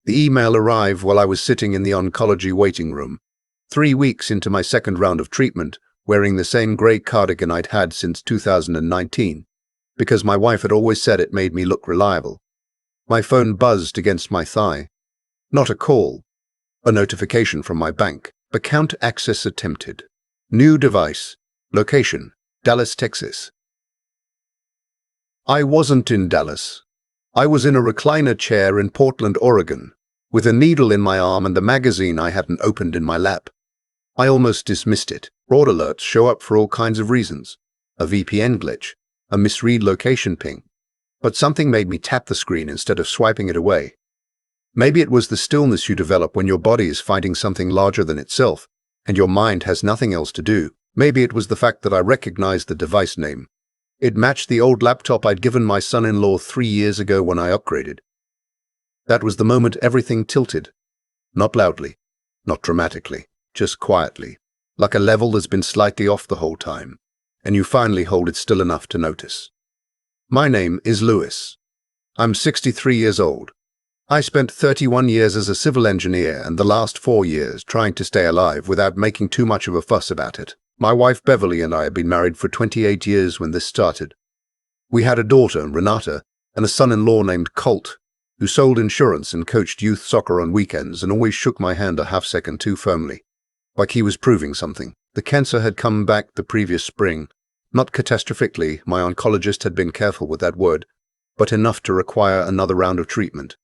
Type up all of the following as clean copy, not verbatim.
The email arrived while I was sitting in the oncology waiting room, 3 weeks into my second round of treatment, wearing the same grey cardigan I'd had since 2019, because my wife had always said it made me look reliable. My phone buzzed against my thigh. Not a call, a notification from my bank. Account access attempted. New device. Location: Dallas, Texas. I wasn't in Dallas. I was in a recliner chair in Portland, Oregon, with a needle in my arm and the magazine I hadn't opened in my lap. I almost dismissed it. Fraud alerts show up for all kinds of reasons. A VPN glitch, a misread location ping. But something made me tap the screen instead of swiping it away. Maybe it was the stillness you develop when your body is fighting something larger than itself, and your mind has nothing else to do. Maybe it was the fact that I recognized the device name. It matched the old laptop I'd given my son-in-law 3 years ago when I upgraded. That was the moment everything tilted. Not loudly, not dramatically, just quietly, like a level that's been slightly off the whole time, and you finally hold it still enough to notice. My name is Lewis. I'm 63 years old. I spent 31 years as a civil engineer and the last 4 years trying to stay alive without making too much of a fuss about it. My wife Beverly and I had been married for 28 years when this started. We had a daughter, Renata, and a son-in-law named Colt, who sold insurance and coached youth soccer on weekends and always shook my hand a half-second too firmly, like he was proving something. The cancer had come back the previous spring. Not catastrophically, my oncologist had been careful with that word, but enough to require another round of treatment.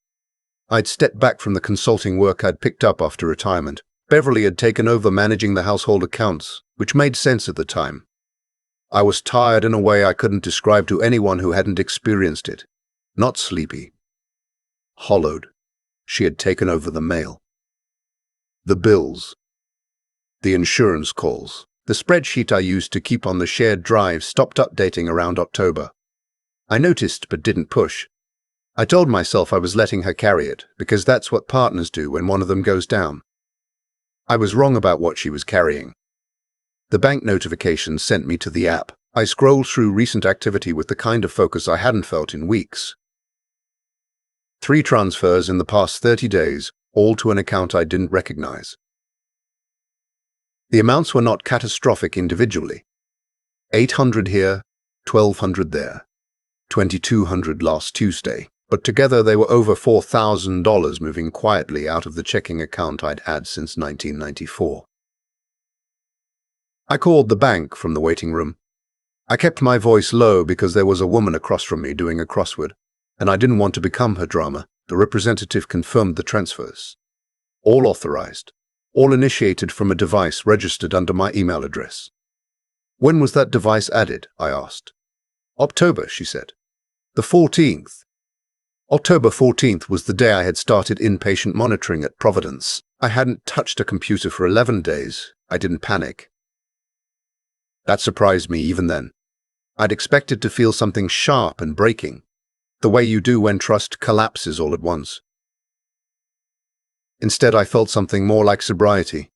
I'd stepped back from the consulting work I'd picked up after retirement. Beverly had taken over managing the household accounts, which made sense at the time. I was tired in a way I couldn't describe to anyone who hadn't experienced it. Not sleepy. Hollowed. She had taken over the mail. The bills. The insurance calls. The spreadsheet I used to keep on the shared drive stopped updating around October. I noticed but didn't push. I told myself I was letting her carry it, because that's what partners do when one of them goes down. I was wrong about what she was carrying. The bank notification sent me to the app. I scrolled through recent activity with the kind of focus I hadn't felt in weeks. 3 transfers in the past 30 days, all to an account I didn't recognize. The amounts were not catastrophic individually. 800 here, 1,200 there, 2,200 last Tuesday. But together they were over $4,000 moving quietly out of the checking account I'd had since 1994. I called the bank from the waiting room. I kept my voice low because there was a woman across from me doing a crossword, and I didn't want to become her drama. The representative confirmed the transfers. All authorized, all initiated from a device registered under my email address. When was that device added? I asked. October, she said. The 14th. October 14th was the day I had started inpatient monitoring at Providence. I hadn't touched a computer for 11 days. I didn't panic. That surprised me even then. I'd expected to feel something sharp and breaking, the way you do when trust collapses all at once. Instead, I felt something more like sobriety,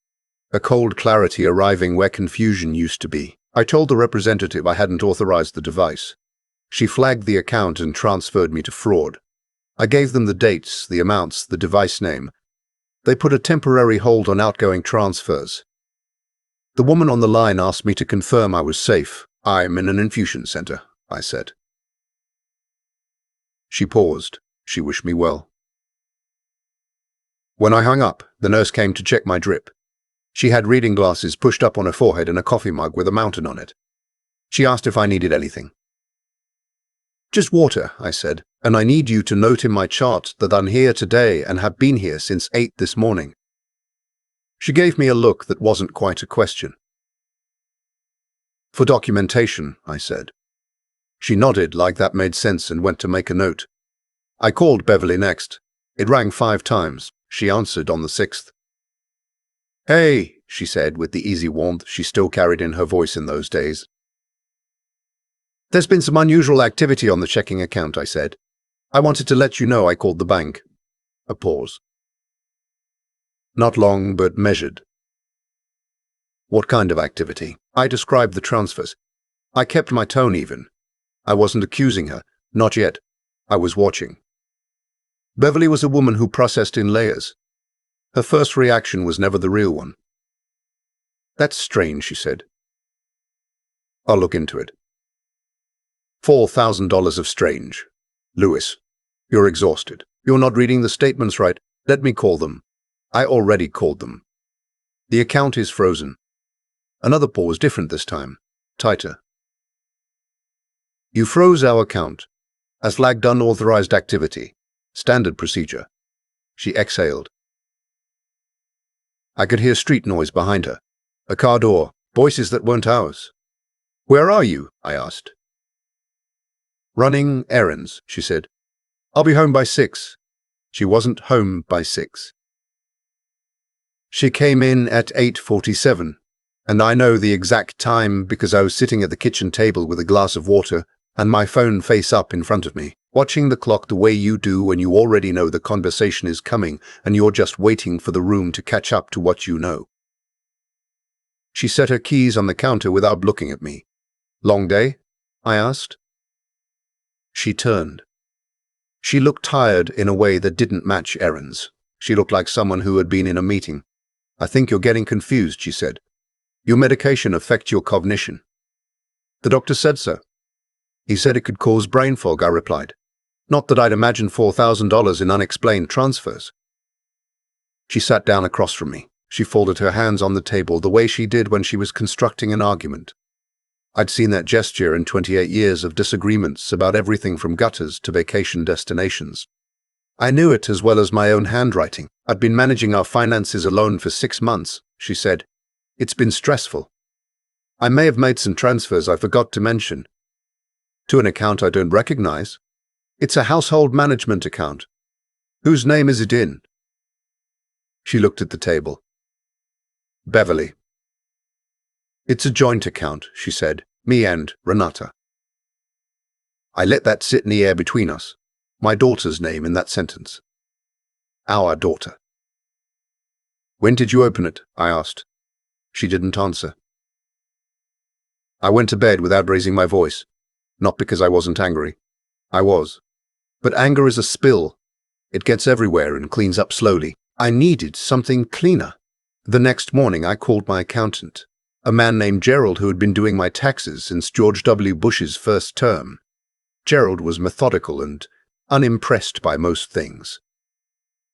a cold clarity arriving where confusion used to be. I told the representative I hadn't authorized the device. She flagged the account and transferred me to fraud. I gave them the dates, the amounts, the device name. They put a temporary hold on outgoing transfers. The woman on the line asked me to confirm I was safe. I'm in an infusion center, I said. She paused. She wished me well. When I hung up, the nurse came to check my drip. She had reading glasses pushed up on her forehead and a coffee mug with a mountain on it. She asked if I needed anything. Just water, I said, and I need you to note in my chart that I'm here today and have been here since 8 this morning. She gave me a look that wasn't quite a question. For documentation, I said. She nodded like that made sense and went to make a note. I called Beverly next. It rang 5 times. She answered on the 6th. Hey, she said with the easy warmth she still carried in her voice in those days. There's been some unusual activity on the checking account, I said. I wanted to let you know I called the bank. A pause. Not long, but measured. What kind of activity? I described the transfers. I kept my tone even. I wasn't accusing her. Not yet. I was watching. Beverly was a woman who processed in layers. Her first reaction was never the real one. "That's strange," she said. "I'll look into it." $4,000 of strange. Lewis, you're exhausted. You're not reading the statements right. Let me call them. I already called them. The account is frozen. Another pause, different this time. Tighter. You froze our account. As flagged unauthorized activity. Standard procedure. She exhaled. I could hear street noise behind her. A car door. Voices that weren't ours. "Where are you?" I asked. "Running errands," she said. "I'll be home by 6. She wasn't home by 6. She came in at 8:47, and I know the exact time because I was sitting at the kitchen table with a glass of water and my phone face up in front of me, watching the clock the way you do when you already know the conversation is coming and you're just waiting for the room to catch up to what you know. She set her keys on the counter without looking at me. "Long day?" I asked. She turned. She looked tired in a way that didn't match Erin's. She looked like someone who had been in a meeting. "I think you're getting confused," she said. "Your medication affects your cognition." "The doctor said so." "He said it could cause brain fog," I replied. "Not that I'd imagine $4,000 in unexplained transfers." She sat down across from me. She folded her hands on the table the way she did when she was constructing an argument. I'd seen that gesture in 28 years of disagreements about everything from gutters to vacation destinations. I knew it as well as my own handwriting. "I'd been managing our finances alone for 6 months, she said. "It's been stressful. I may have made some transfers I forgot to mention. To an account I don't recognize. It's a household management account. Whose name is it in?" She looked at the table. "Beverly." "It's a joint account," she said. "Me and Renata." I let that sit in the air between us. My daughter's name in that sentence. Our daughter. "When did you open it?" I asked. She didn't answer. I went to bed without raising my voice. Not because I wasn't angry. I was. But anger is a spill. It gets everywhere and cleans up slowly. I needed something cleaner. The next morning I called my accountant, a man named Gerald who had been doing my taxes since George W. Bush's first term. Gerald was methodical and unimpressed by most things.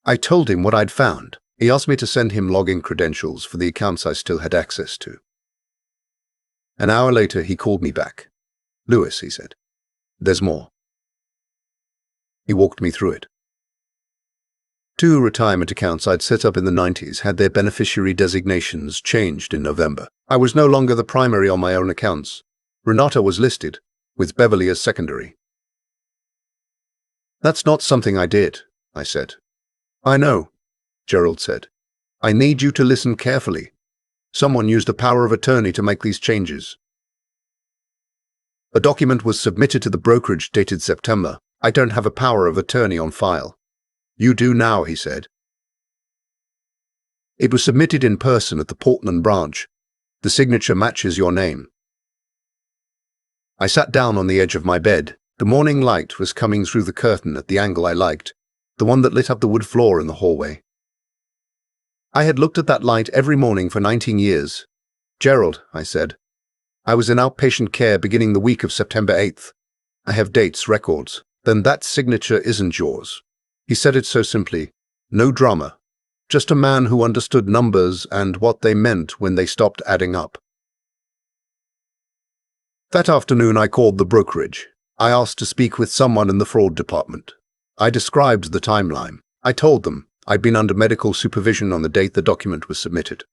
I told him what I'd found. He asked me to send him login credentials for the accounts I still had access to. An hour later, he called me back. "Lewis," he said, "there's more." He walked me through it. 2 retirement accounts I'd set up in the 90s had their beneficiary designations changed in November. I was no longer the primary on my own accounts. Renata was listed, with Beverly as secondary. "That's not something I did," I said. "I know," Gerald said. "I need you to listen carefully. Someone used a power of attorney to make these changes." A document was submitted to the brokerage dated September. "I don't have a power of attorney on file." "You do now," he said. "It was submitted in person at the Portland branch. The signature matches your name." I sat down on the edge of my bed. The morning light was coming through the curtain at the angle I liked, the one that lit up the wood floor in the hallway. I had looked at that light every morning for 19 years. "Gerald," I said, "I was in outpatient care beginning the week of September 8th. I have dates, records. Then that signature isn't yours." He said it so simply. No drama. Just a man who understood numbers and what they meant when they stopped adding up. That afternoon I called the brokerage. I asked to speak with someone in the fraud department. I described the timeline. I told them I'd been under medical supervision on the date the document was submitted.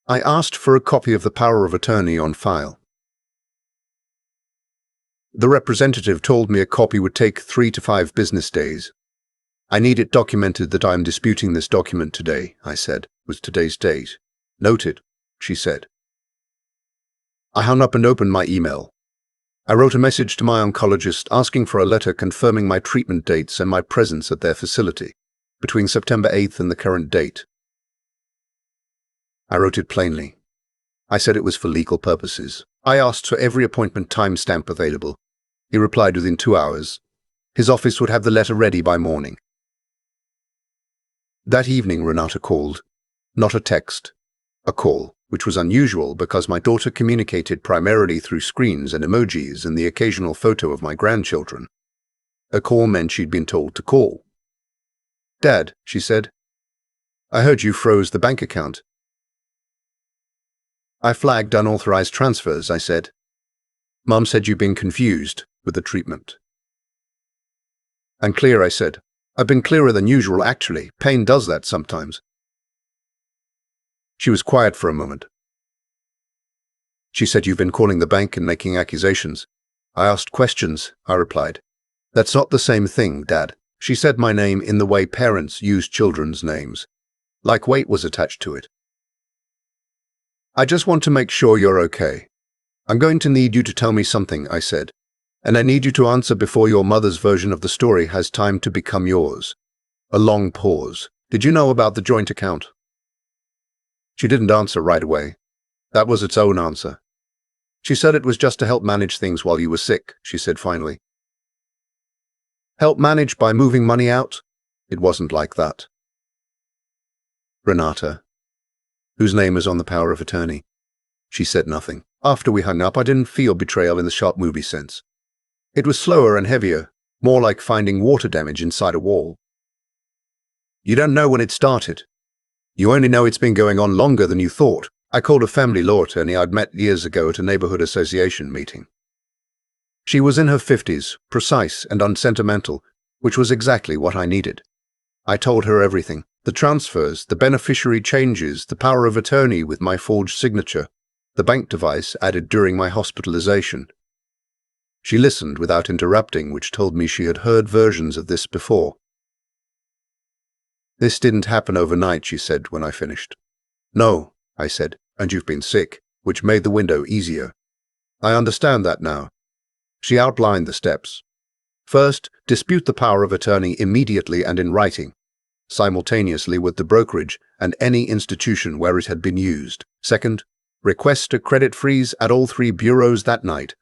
I asked for a copy of the power of attorney on file. The representative told me a copy would take 3 to 5 business days. "I need it documented that I am disputing this document today," I said. It was today's date. "Noted," she said. I hung up and opened my email. I wrote a message to my oncologist asking for a letter confirming my treatment dates and my presence at their facility between September 8th and the current date. I wrote it plainly. I said it was for legal purposes. I asked for every appointment timestamp available. He replied within 2 hours. His office would have the letter ready by morning. That evening Renata called. Not a text, a call, which was unusual because my daughter communicated primarily through screens and emojis and the occasional photo of my grandchildren. A call meant she'd been told to call. "Dad," she said, "I heard you froze the bank account." "I flagged unauthorized transfers," I said. "Mum said you've been confused with the treatment." "Unclear," I said. "I've been clearer than usual, actually. Pain does that sometimes." She was quiet for a moment. "She said you've been calling the bank and making accusations." "I asked questions," I replied. "That's not the same thing, Dad. She said my name in the way parents use children's names, like weight was attached to it." "I just want to make sure you're okay. I'm going to need you to tell me something," I said, "and I need you to answer before your mother's version of the story has time to become yours." A long pause. "Did you know about the joint account?" She didn't answer right away. That was its own answer. "She said it was just to help manage things while you were sick," she said finally. "Help manage by moving money out?" It wasn't like that. "Renata, whose name is on the power of attorney." She said nothing. After we hung up, I didn't feel betrayal in the sharp movie sense. It was slower and heavier, more like finding water damage inside a wall. "You don't know when it started. You only know it's been going on longer than you thought." I called a family law attorney I'd met years ago at a neighborhood association meeting. She was in her 50s, precise and unsentimental, which was exactly what I needed. I told her everything: the transfers, the beneficiary changes, the power of attorney with my forged signature, the bank device added during my hospitalization. She listened without interrupting, which told me she had heard versions of this before. "This didn't happen overnight," she said when I finished. "No," I said, "and you've been sick," which made the window easier. "I understand that now." She outlined the steps. First, dispute the power of attorney immediately and in writing, simultaneously with the brokerage and any institution where it had been used. Second, request a credit freeze at all 3 bureaus that night.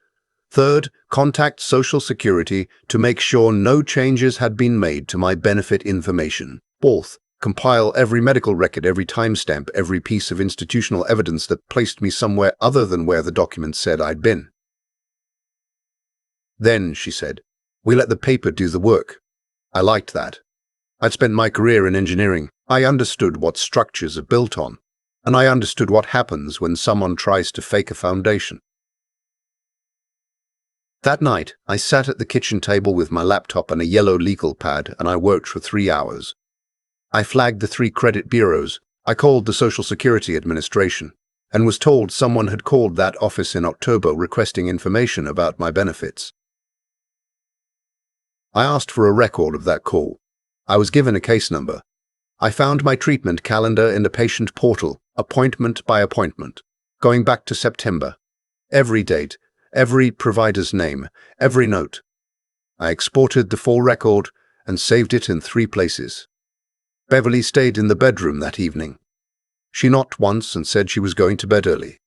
Third, contact Social Security to make sure no changes had been made to my benefit information. Fourth, compile every medical record, every timestamp, every piece of institutional evidence that placed me somewhere other than where the document said I'd been. Then, she said, we let the paper do the work. I liked that. I'd spent my career in engineering. I understood what structures are built on, and I understood what happens when someone tries to fake a foundation. That night, I sat at the kitchen table with my laptop and a yellow legal pad, and I worked for 3 hours. I flagged the 3 credit bureaus. I called the Social Security Administration and was told someone had called that office in October requesting information about my benefits. I asked for a record of that call. I was given a case number. I found my treatment calendar in the patient portal, appointment by appointment, going back to September. Every date, every provider's name, every note. I exported the full record and saved it in 3 places. Beverly stayed in the bedroom that evening. She knocked once and said she was going to bed early.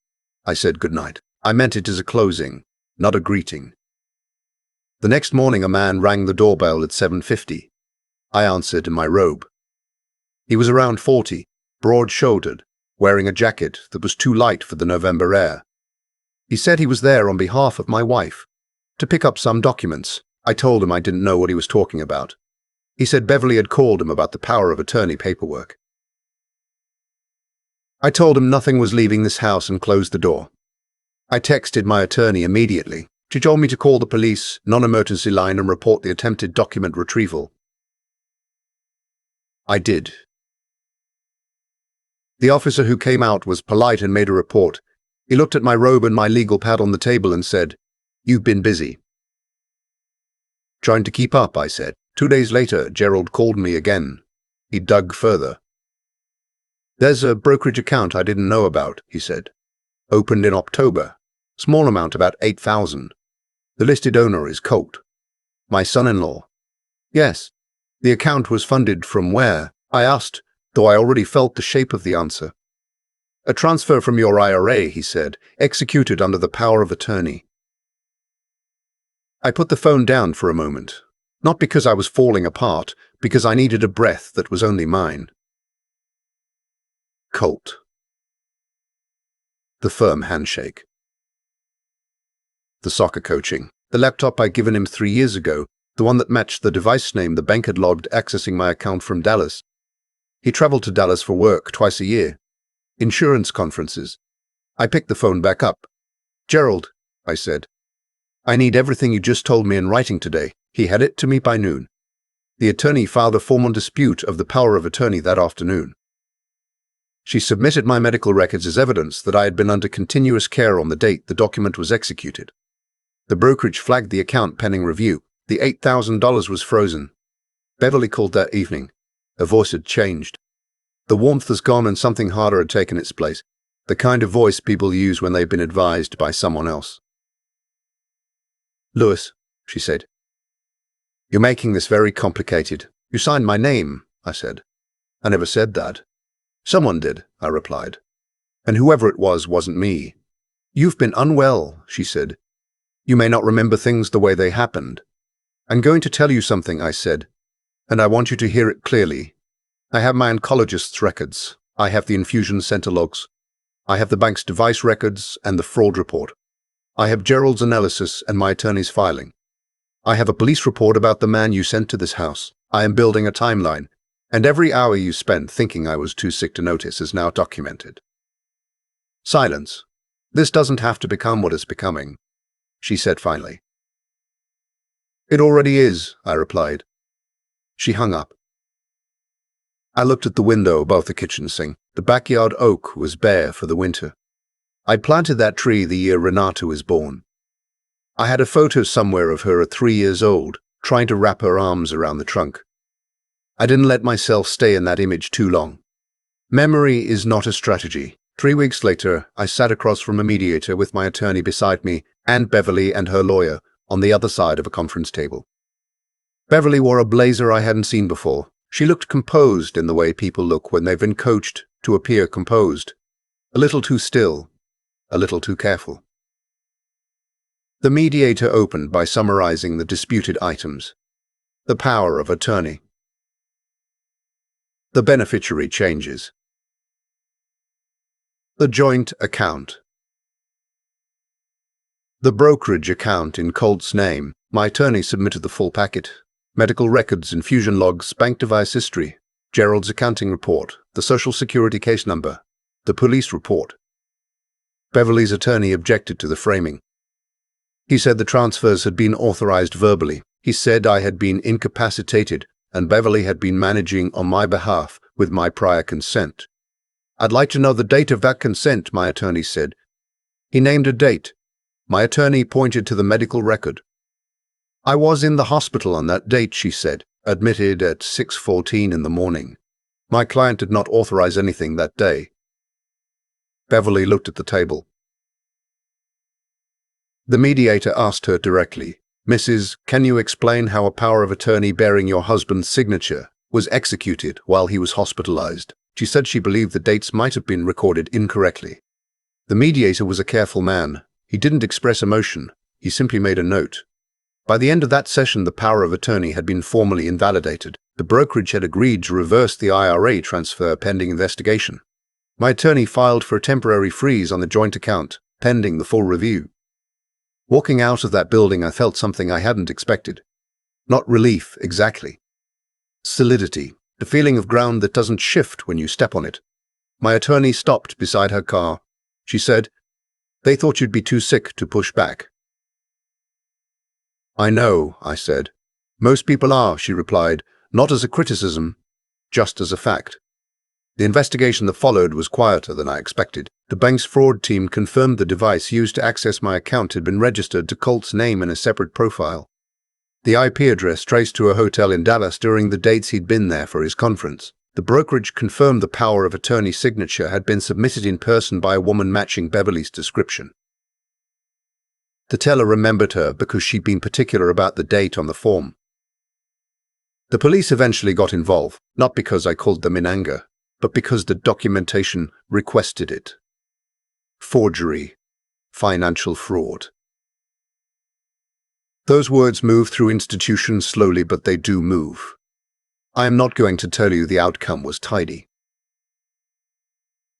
I said goodnight. I meant it as a closing, not a greeting. The next morning a man rang the doorbell at 7:50. I answered in my robe. He was around 40, broad-shouldered, wearing a jacket that was too light for the November air. He said he was there on behalf of my wife, to pick up some documents. I told him I didn't know what he was talking about. He said Beverly had called him about the power of attorney paperwork. I told him nothing was leaving this house and closed the door. I texted my attorney immediately. She told me to call the police, non-emergency line, and report the attempted document retrieval. I did. The officer who came out was polite and made a report. He looked at my robe and my legal pad on the table and said, "You've been busy." "Trying to keep up," I said. 2 days later, Gerald called me again. He dug further. "There's a brokerage account I didn't know about," he said. "Opened in October. Small amount, about 8,000. The listed owner is Colt. My son-in-law." "Yes." "The account was funded from where?" I asked, though I already felt the shape of the answer. "A transfer from your IRA," he said, "executed under the power of attorney." I put the phone down for a moment. Not because I was falling apart, because I needed a breath that was only mine. Colt. The firm handshake. The soccer coaching. The laptop I'd given him 3 years ago, the one that matched the device name the bank had logged accessing my account from Dallas. He traveled to Dallas for work twice a year. Insurance conferences. I picked the phone back up. "Gerald," I said, "I need everything you just told me in writing today." He had it to me by noon. The attorney filed a formal dispute of the power of attorney that afternoon. She submitted my medical records as evidence that I had been under continuous care on the date the document was executed. The brokerage flagged the account pending review. The $8,000 was frozen. Beverly called that evening. Her voice had changed. The warmth was gone and something harder had taken its place, the kind of voice people use when they've been advised by someone else. "Lewis," she said, "you're making this very complicated. You signed my name," I said. "I never said that." "Someone did," I replied. "And whoever it was wasn't me." "You've been unwell," she said. "You may not remember things the way they happened." "I'm going to tell you something," I said, "and I want you to hear it clearly. I have my oncologist's records. I have the infusion center logs. I have the bank's device records and the fraud report. I have Gerald's analysis and my attorney's filing. I have a police report about the man you sent to this house. I am building a timeline, and every hour you spent thinking I was too sick to notice is now documented." Silence. "This doesn't have to become what it's becoming," she said finally. "It already is," I replied. She hung up. I looked at the window above the kitchen sink. The backyard oak was bare for the winter. I planted that tree the year Renata was born. I had a photo somewhere of her at 3 years old, trying to wrap her arms around the trunk. I didn't let myself stay in that image too long. Memory is not a strategy. 3 weeks later, I sat across from a mediator with my attorney beside me and Beverly and her lawyer on the other side of a conference table. Beverly wore a blazer I hadn't seen before. She looked composed in the way people look when they've been coached to appear composed. A little too still, a little too careful. The mediator opened by summarizing the disputed items. The power of attorney. The beneficiary changes. The joint account. The brokerage account in Colt's name. My attorney submitted the full packet. Medical records, infusion logs, bank device history, Gerald's accounting report, the Social Security case number, the police report. Beverly's attorney objected to the framing. He said the transfers had been authorized verbally. He said I had been incapacitated and Beverly had been managing on my behalf with my prior consent. "I'd like to know the date of that consent," my attorney said. He named a date. My attorney pointed to the medical record. "I was in the hospital on that date," she said, "admitted at 6:14 in the morning. My client did not authorize anything that day." Beverly looked at the table. The mediator asked her directly, "Mrs., can you explain how a power of attorney bearing your husband's signature was executed while he was hospitalized?" She said she believed the dates might have been recorded incorrectly. The mediator was a careful man. He didn't express emotion. He simply made a note. By the end of that session, the power of attorney had been formally invalidated. The brokerage had agreed to reverse the IRA transfer pending investigation. My attorney filed for a temporary freeze on the joint account, pending the full review. Walking out of that building, I felt something I hadn't expected. Not relief, exactly. Solidity, the feeling of ground that doesn't shift when you step on it. My attorney stopped beside her car. She said, "They thought you'd be too sick to push back." "I know," I said. "Most people are," she replied, "not as a criticism, just as a fact." The investigation that followed was quieter than I expected. The bank's fraud team confirmed the device used to access my account had been registered to Colt's name in a separate profile. The IP address traced to a hotel in Dallas during the dates he'd been there for his conference. The brokerage confirmed the power of attorney signature had been submitted in person by a woman matching Beverly's description. The teller remembered her because she'd been particular about the date on the form. The police eventually got involved, not because I called them in anger, but because the documentation requested it. Forgery, financial fraud. Those words move through institutions slowly, but they do move. I am not going to tell you the outcome was tidy.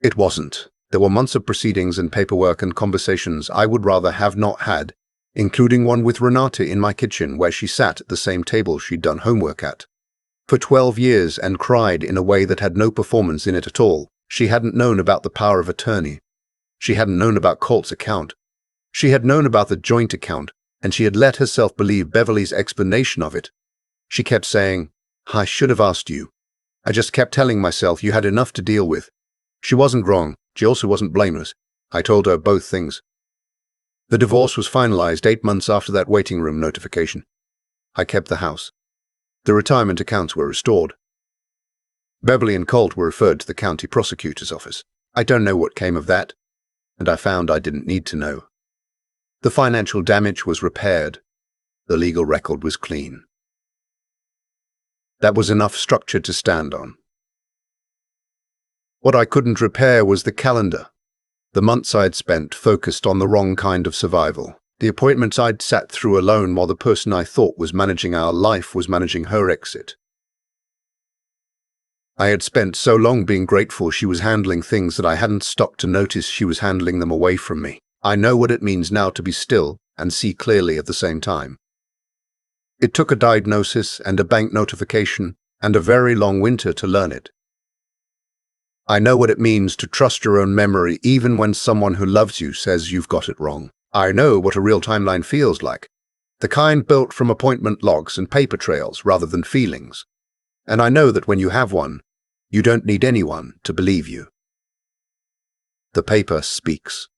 It wasn't. There were months of proceedings and paperwork and conversations I would rather have not had, including one with Renata in my kitchen where she sat at the same table she'd done homework at. For 12 years and cried in a way that had no performance in it at all. She hadn't known about the power of attorney. She hadn't known about Colt's account. She had known about the joint account, and she had let herself believe Beverly's explanation of it. She kept saying, "I should have asked you." I just kept telling myself you had enough to deal with. She wasn't wrong. She also wasn't blameless. I told her both things. The divorce was finalized 8 months after that waiting room notification. I kept the house. The retirement accounts were restored. Beverly and Colt were referred to the county prosecutor's office. I don't know what came of that, and I found I didn't need to know. The financial damage was repaired. The legal record was clean. That was enough structure to stand on. What I couldn't repair was the calendar. The months I'd spent focused on the wrong kind of survival. The appointments I'd sat through alone while the person I thought was managing our life was managing her exit. I had spent so long being grateful she was handling things that I hadn't stopped to notice she was handling them away from me. I know what it means now to be still and see clearly at the same time. It took a diagnosis and a bank notification and a very long winter to learn it. I know what it means to trust your own memory even when someone who loves you says you've got it wrong. I know what a real timeline feels like, the kind built from appointment logs and paper trails rather than feelings. And I know that when you have one, you don't need anyone to believe you. The paper speaks.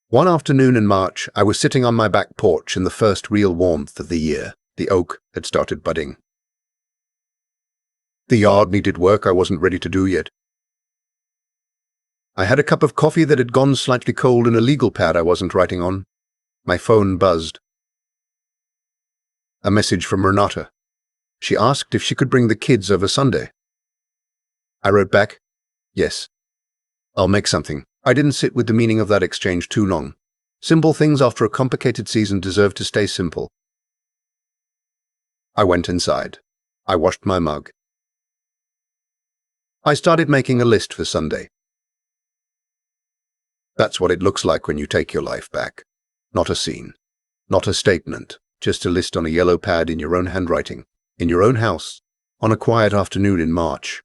One afternoon in March, I was sitting on my back porch in the first real warmth of the year. The oak had started budding. The yard needed work I wasn't ready to do yet. I had a cup of coffee that had gone slightly cold and a legal pad I wasn't writing on. My phone buzzed. A message from Renata. She asked if she could bring the kids over Sunday. I wrote back, "Yes. I'll make something." I didn't sit with the meaning of that exchange too long. Simple things after a complicated season deserve to stay simple. I went inside. I washed my mug. I started making a list for Sunday. That's what it looks like when you take your life back. Not a scene, not a statement, just a list on a yellow pad in your own handwriting, in your own house, on a quiet afternoon in March.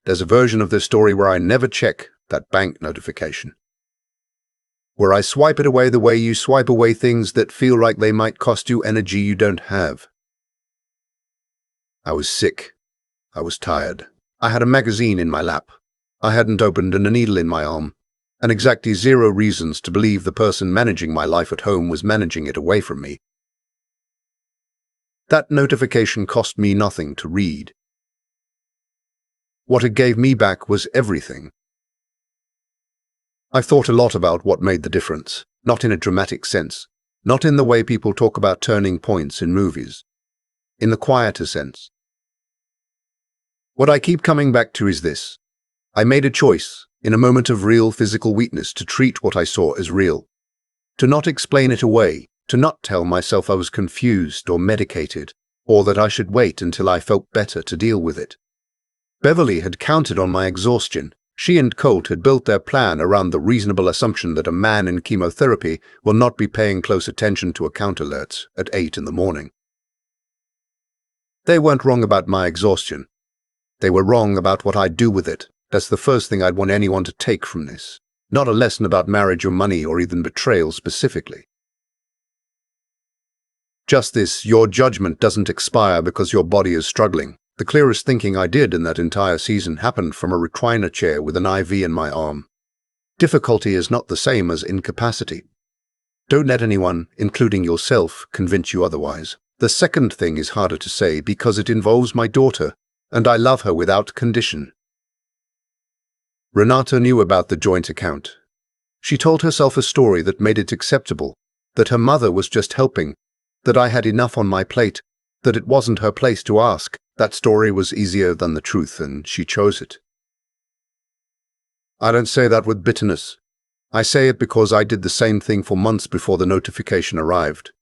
There's a version of this story where I never check that bank notification, where I swipe it away the way you swipe away things that feel like they might cost you energy you don't have. I was sick. I was tired. I had a magazine in my lap. I hadn't opened and a needle in my arm, and exactly 0 reasons to believe the person managing my life at home was managing it away from me. That notification cost me nothing to read. What it gave me back was everything. I've thought a lot about what made the difference, not in a dramatic sense, not in the way people talk about turning points in movies, in the quieter sense. What I keep coming back to is this. I made a choice, in a moment of real physical weakness, to treat what I saw as real, to not explain it away, to not tell myself I was confused or medicated, or that I should wait until I felt better to deal with it. Beverly had counted on my exhaustion. She and Colt had built their plan around the reasonable assumption that a man in chemotherapy will not be paying close attention to account alerts at 8 in the morning. They weren't wrong about my exhaustion. They were wrong about what I'd do with it. That's the first thing I'd want anyone to take from this. Not a lesson about marriage or money or even betrayal specifically. Just this, your judgment doesn't expire because your body is struggling. The clearest thinking I did in that entire season happened from a recliner chair with an IV in my arm. Difficulty is not the same as incapacity. Don't let anyone, including yourself, convince you otherwise. The second thing is harder to say because it involves my daughter, and I love her without condition. Renata knew about the joint account. She told herself a story that made it acceptable, that her mother was just helping, that I had enough on my plate, that it wasn't her place to ask. That story was easier than the truth, and she chose it. I don't say that with bitterness. I say it because I did the same thing for months before the notification arrived.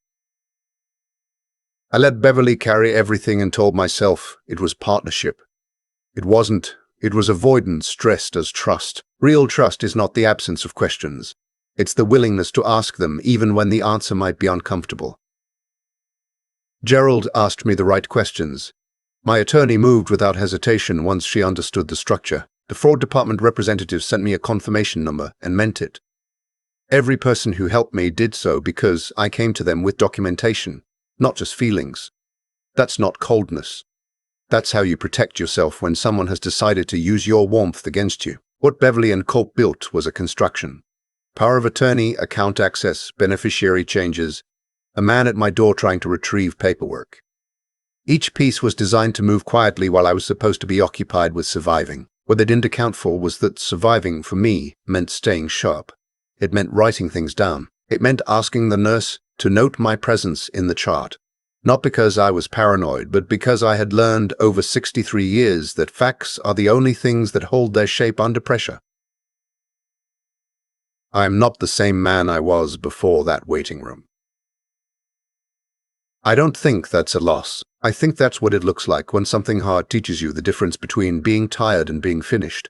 I let Beverly carry everything and told myself it was partnership. It wasn't. It was avoidance dressed as trust. Real trust is not the absence of questions. It's the willingness to ask them even when the answer might be uncomfortable. Gerald asked me the right questions. My attorney moved without hesitation once she understood the structure. The fraud department representative sent me a confirmation number and meant it. Every person who helped me did so because I came to them with documentation, not just feelings. That's not coldness. That's how you protect yourself when someone has decided to use your warmth against you. What Beverly and Colt built was a construction. Power of attorney, account access, beneficiary changes, a man at my door trying to retrieve paperwork. Each piece was designed to move quietly while I was supposed to be occupied with surviving. What they didn't account for was that surviving, for me, meant staying sharp. It meant writing things down. It meant asking the nurse to note my presence in the chart. Not because I was paranoid, but because I had learned over 63 years that facts are the only things that hold their shape under pressure. I am not the same man I was before that waiting room. I don't think that's a loss. I think that's what it looks like when something hard teaches you the difference between being tired and being finished.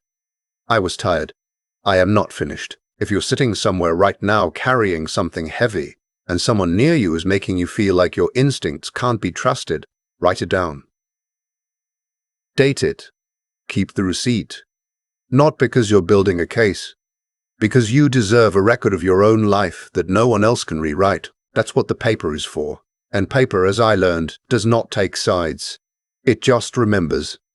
I was tired. I am not finished. If you're sitting somewhere right now carrying something heavy, and someone near you is making you feel like your instincts can't be trusted, write it down. Date it. Keep the receipt. Not because you're building a case, because you deserve a record of your own life that no one else can rewrite. That's what the paper is for. And paper, as I learned, does not take sides. It just remembers.